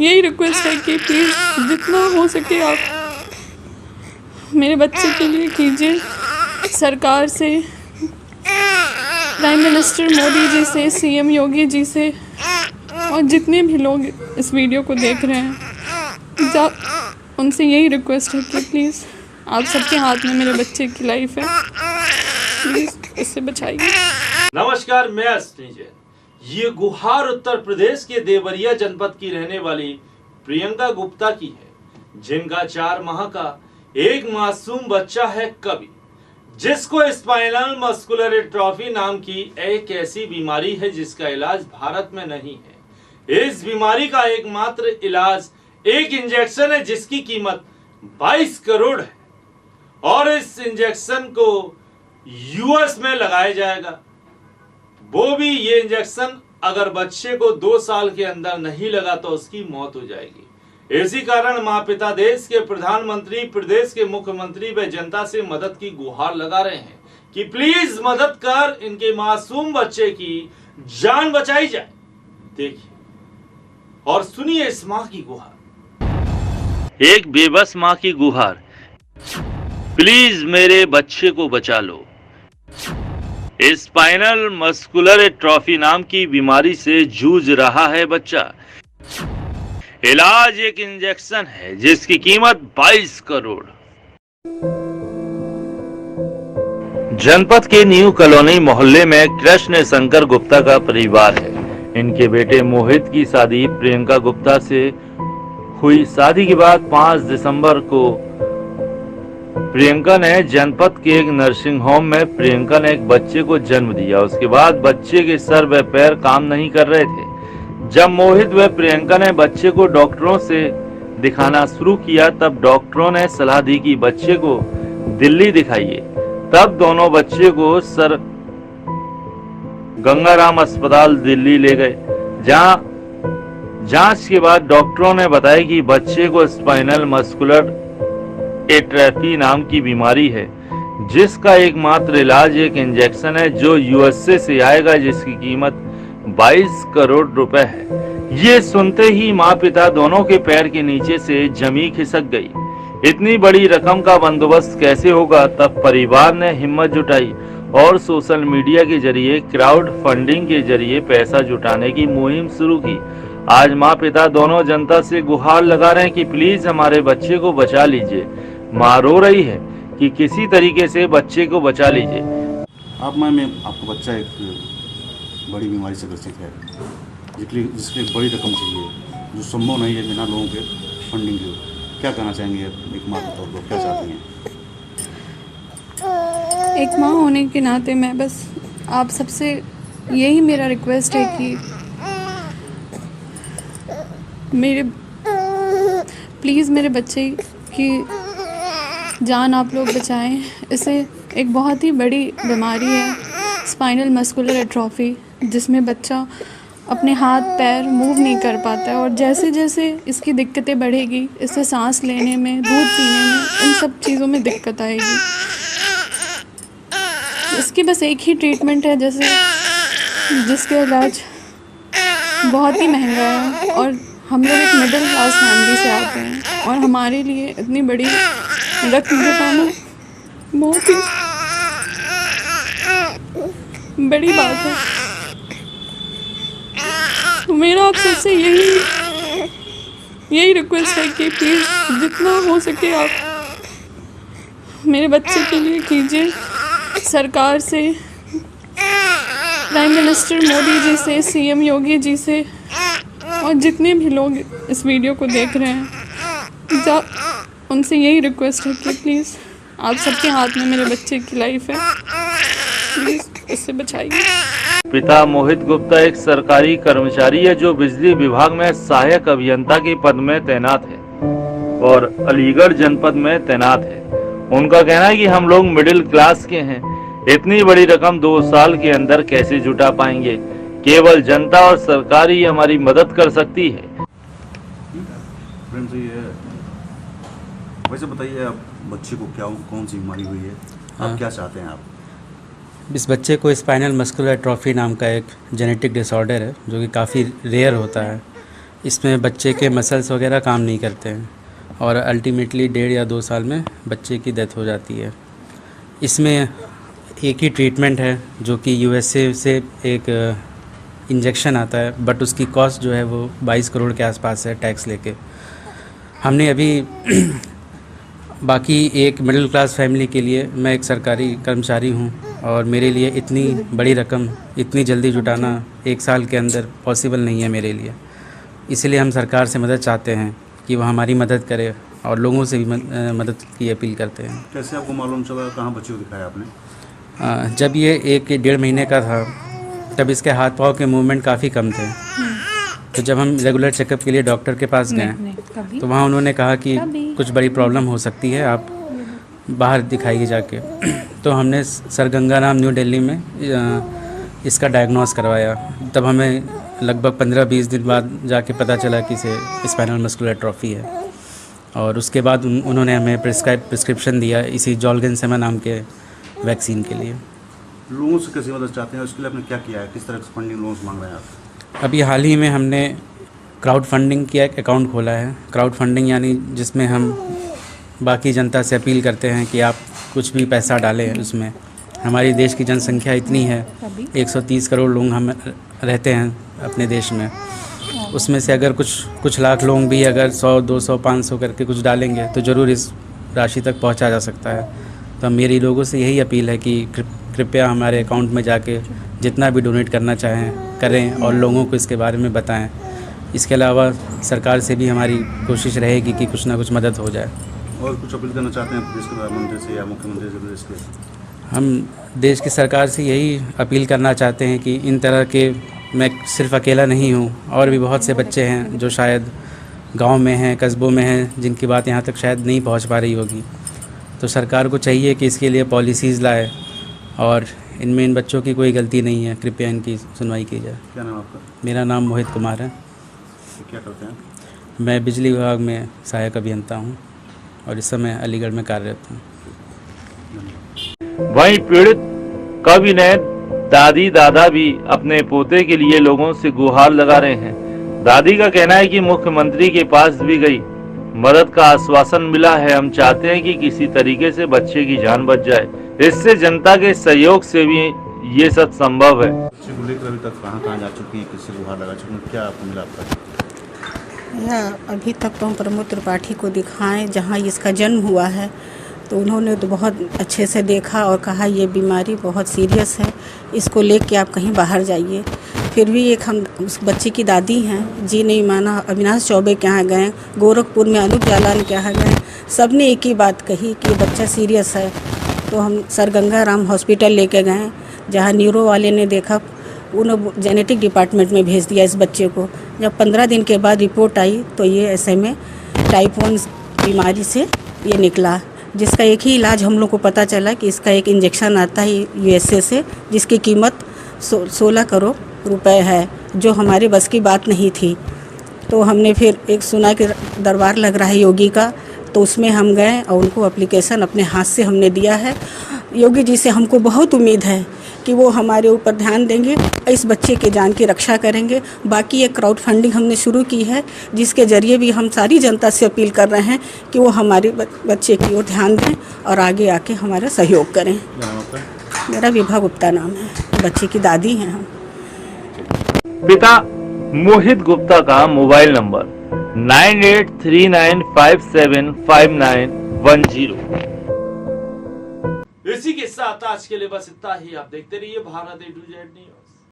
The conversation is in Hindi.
यही रिक्वेस्ट है कि प्लीज़ जितना हो सके आप मेरे बच्चे के लिए कीजिए। सरकार से, प्राइम मिनिस्टर मोदी जी से, सीएम योगी जी से और जितने भी लोग इस वीडियो को देख रहे हैं, उनसे यही रिक्वेस्ट है कि प्लीज़ आप सबके हाथ में मेरे बच्चे की लाइफ है, प्लीज़ इससे बचाइए। नमस्कार, मैं अस्नी जैन। ये गुहार उत्तर प्रदेश के देवरिया जनपद की रहने वाली प्रियंका गुप्ता की है, जिनका 4 माह का एक मासूम बच्चा है कवि, जिसको स्पाइनल मस्कुलर एट्रोफी नाम की एक ऐसी बीमारी है जिसका इलाज भारत में नहीं है। इस बीमारी का एकमात्र इलाज एक इंजेक्शन है जिसकी कीमत 22 करोड़ है और इस इंजेक्शन को यूएस में लगाया जाएगा। वो भी ये इंजेक्शन अगर बच्चे को 2 साल के अंदर नहीं लगा तो उसकी मौत हो जाएगी। इसी कारण माँ पिता देश के प्रधानमंत्री, प्रदेश के मुख्यमंत्री व जनता से मदद की गुहार लगा रहे हैं कि प्लीज मदद कर इनके मासूम बच्चे की जान बचाई जाए। देखिए और सुनिए इस माँ की गुहार। एक बेबस माँ की गुहार, प्लीज मेरे बच्चे को बचा लो। स्पाइनल मस्कुलर एट्रोफी नाम की बीमारी से जूझ रहा है बच्चा। इलाज एक इंजेक्शन है जिसकी कीमत 22 करोड़। जनपद के न्यू कॉलोनी मोहल्ले में कृष्ण शंकर गुप्ता का परिवार है। इनके बेटे मोहित की शादी प्रियंका गुप्ता से हुई। शादी के बाद 5 दिसंबर को प्रियंका ने जनपद के एक नर्सिंग होम में प्रियंका ने एक बच्चे को जन्म दिया। उसके बाद बच्चे के सर व पैर काम नहीं कर रहे थे। जब मोहित व प्रियंका ने बच्चे को डॉक्टरों से दिखाना शुरू किया तब डॉक्टरों ने सलाह दी कि बच्चे को दिल्ली दिखाइए। तब दोनों बच्चे को सर गंगाराम अस्पताल दिल्ली ले गए, जहां जांच के बाद डॉक्टरों ने बताया कि बच्चे को स्पाइनल मस्कुलर एट्रोफी नाम की बीमारी है, जिसका एकमात्र इलाज एक इंजेक्शन है जो यूएसए से आएगा, जिसकी कीमत 22 करोड़ रुपए है। ये सुनते ही माँ पिता दोनों के पैर के नीचे से जमीन खिसक गई। इतनी बड़ी रकम का बंदोबस्त कैसे होगा? तब परिवार ने हिम्मत जुटाई और सोशल मीडिया के जरिए क्राउड फंडिंग के जरिए पैसा जुटाने की मुहिम शुरू की। आज माँ पिता दोनों जनता से गुहार लगा रहे हैं कि प्लीज हमारे बच्चे को बचा लीजिए। माँ रो रही है कि किसी तरीके से बच्चे को बचा लीजिए। आप मैं आपका बच्चा एक बड़ी बीमारी से ग्रसित है, जिसके लिए बड़ी रकम चाहिए, जो संभव नहीं है बिना लोगों के फंडिंग के। क्या कहना चाहेंगे एक माँ के तौर पर, क्या चाहती हैं? एक माँ होने के नाते मैं बस आप सबसे यही मेरा रिक्वेस्ट है कि प्लीज़ मेरे बच्चे की जान आप लोग बचाएं। इसे एक बहुत ही बड़ी बीमारी है स्पाइनल मस्कुलर एट्रोफी, जिसमें बच्चा अपने हाथ पैर मूव नहीं कर पाता है और जैसे जैसे इसकी दिक्कतें बढ़ेगी, इससे सांस लेने में, दूध पीने में, इन सब चीज़ों में दिक्कत आएगी। इसकी बस एक ही ट्रीटमेंट है जिसका इलाज बहुत ही महंगा है और हम लोग एक मिडिल क्लास फैमिली से आते हैं और हमारे लिए इतनी बड़ी रकम जुटाना बहुत ही बड़ी बात है। तो मेरा आप सबसे यही रिक्वेस्ट है कि प्लीज़ जितना हो सके आप मेरे बच्चे के लिए कीजिए। सरकार से, प्राइम मिनिस्टर मोदी जी से, सीएम योगी जी से और जितने भी लोग इस वीडियो को देख रहे हैं, उनसे यही रिक्वेस्ट है कि प्लीज़ आप सबके हाथ में मेरे बच्चे की लाइफ है, प्लीज़ इससे बचाइए। पिता मोहित गुप्ता एक सरकारी कर्मचारी है जो बिजली विभाग में सहायक अभियंता के पद में तैनात है और अलीगढ़ जनपद में तैनात है। उनका कहना है कि हम लोग मिडिल क्लास के हैं, इतनी बड़ी रकम 2 साल के अंदर कैसे जुटा पाएंगे? केवल जनता और सरकार ही हमारी मदद कर सकती है। वैसे बताइए, आप बच्चे को कौन सी बीमारी हुई है? आप क्या चाहते हैं? आप इस बच्चे को स्पाइनल मस्कुलर एट्रोफी नाम का एक जेनेटिक डिसऑर्डर है जो कि काफ़ी रेयर होता है इसमें बच्चे के मसल्स वगैरह काम नहीं करते हैं और अल्टीमेटली 1.5 या 2 साल में बच्चे की डेथ हो जाती है। इसमें एक ही ट्रीटमेंट है जो कि यूएसए से एक इंजेक्शन आता है, बट उसकी कॉस्ट जो है वो 22 करोड़ के आसपास है टैक्स लेके। हमने अभी बाकी एक मिडिल क्लास फैमिली के लिए, मैं एक सरकारी कर्मचारी हूँ और मेरे लिए इतनी बड़ी रकम इतनी जल्दी जुटाना 1 साल के अंदर पॉसिबल नहीं है मेरे लिए। इसलिए हम सरकार से मदद चाहते हैं कि वह हमारी मदद करे और लोगों से भी मदद की अपील करते हैं। कैसे आपको मालूम चला, कहाँ बच्चे को दिखाया आपने? जब ये 1-1.5 महीने का था तब इसके हाथ पाँव के मूवमेंट काफ़ी कम थे। तो जब हम रेगुलर चेकअप के लिए डॉक्टर के पास गए तो वहाँ उन्होंने कहा कि कुछ बड़ी प्रॉब्लम हो सकती है, आप बाहर दिखाइए जाके। तो हमने सर गंगाराम न्यू दिल्ली में इसका डायग्नोस करवाया। तब हमें लगभग 15-20 दिन बाद जाके पता चला कि इसे स्पाइनल मस्कुलर एट्रोफी है और उसके बाद उन्होंने हमें प्रिस्क्रिप्शन दिया इसी जोल्गेंसेमा नाम के वैक्सीन के लिए। लोगों से कैसे मदद चाहते हैं, उसके लिए आपने क्या किया है, किस तरह से फंडिंग लोन मांग रहे हैं आप? अभी हाल ही में हमने क्राउड फंडिंग की एक अकाउंट खोला है। क्राउड फंडिंग यानी जिसमें हम बाकी जनता से अपील करते हैं कि आप कुछ भी पैसा डालें उसमें। हमारी देश की जनसंख्या इतनी है, 130 करोड़ लोग हम रहते हैं अपने देश में। उसमें से अगर कुछ लाख लोग भी अगर 100, 200, 500 करके कुछ डालेंगे तो ज़रूर इस राशि तक पहुंचा जा सकता है। तो मेरी लोगों से यही अपील है कि कृपया हमारे अकाउंट में जाके जितना भी डोनेट करना चाहें करें और लोगों को इसके बारे में बताएं। इसके अलावा सरकार से भी हमारी कोशिश रहेगी कि कुछ ना कुछ मदद हो जाए। और कुछ अपील करना चाहते हैं देश के प्रधानमंत्री से या मुख्यमंत्री से देश के? हम देश की सरकार से यही अपील करना चाहते हैं कि इन तरह के, मैं सिर्फ अकेला नहीं हूँ, और भी बहुत से बच्चे हैं जो शायद गांव में हैं, कस्बों में हैं, जिनकी बात यहाँ तक शायद नहीं पहुँच पा रही होगी। तो सरकार को चाहिए कि इसके लिए पॉलिसीज़ लाए और इनमें इन बच्चों की कोई गलती नहीं है, कृपया इनकी सुनवाई की जाए। क्या नाम आपका? मेरा नाम मोहित कुमार है। क्या करते हैं? मैं बिजली विभाग में सहायक अभियंता हूँ और इस समय अलीगढ़ में कार्यरत हूँ। वहीं पीड़ित कवि ने दादी दादा भी अपने पोते के लिए लोगों से गुहार लगा रहे हैं। दादी का कहना है कि मुख्यमंत्री के पास भी गई, मदद का आश्वासन मिला है। हम चाहते हैं कि किसी तरीके से बच्चे की जान बच जाए, इससे जनता के सहयोग से भी ये सब संभव है। बच्चे को लेकर अभी तक कहाँ जा चुकी हैं, किससे गुहार लगा चुकी हैं, क्या आपको मिला आपका? अभी तक तो हम प्रमोद त्रिपाठी को दिखाएं जहाँ इसका जन्म हुआ है, तो उन्होंने तो बहुत अच्छे से देखा और कहा ये बीमारी बहुत सीरियस है, इसको लेके आप कहीं बाहर जाइए। फिर भी एक हम उस बच्चे की दादी हैं, जी नहीं माना। अविनाश चौबे के यहाँ गए, गोरखपुर में अनूप जालान के यहाँ गए, सब ने एक ही बात कही कि बच्चा सीरियस है। तो हम सर गंगाराम हॉस्पिटल लेके गए, जहाँ न्यूरो वाले ने देखा, उन्होंने जेनेटिक डिपार्टमेंट में भेज दिया इस बच्चे को। जब 15 दिन के बाद रिपोर्ट आई तो ये ऐसे में टाइप 1 बीमारी से ये निकला, जिसका एक ही इलाज हम लोग को पता चला कि इसका एक इंजेक्शन आता है यूएसए से, जिसकी कीमत 16 करोड़ रुपए है, जो हमारे बस की बात नहीं थी। तो हमने फिर एक सुना कि दरबार लग रहा है योगी का, तो उसमें हम गए और उनको एप्लीकेशन अपने हाथ से हमने दिया है। योगी जी से हमको बहुत उम्मीद है कि वो हमारे ऊपर ध्यान देंगे, इस बच्चे के जान की रक्षा करेंगे। बाकी एक क्राउड फंडिंग हमने शुरू की है, जिसके ज़रिए भी हम सारी जनता से अपील कर रहे हैं कि वो हमारे बच्चे की ओर ध्यान दें और आगे आके हमारा सहयोग करें। मेरा विभा गुप्ता नाम है, बच्चे की दादी हैं हम। पिता मोहित गुप्ता का मोबाइल नंबर 9839575910। इसी के साथ आज के लिए बस इतना ही। आप देखते रहिए Bharat A to Z news.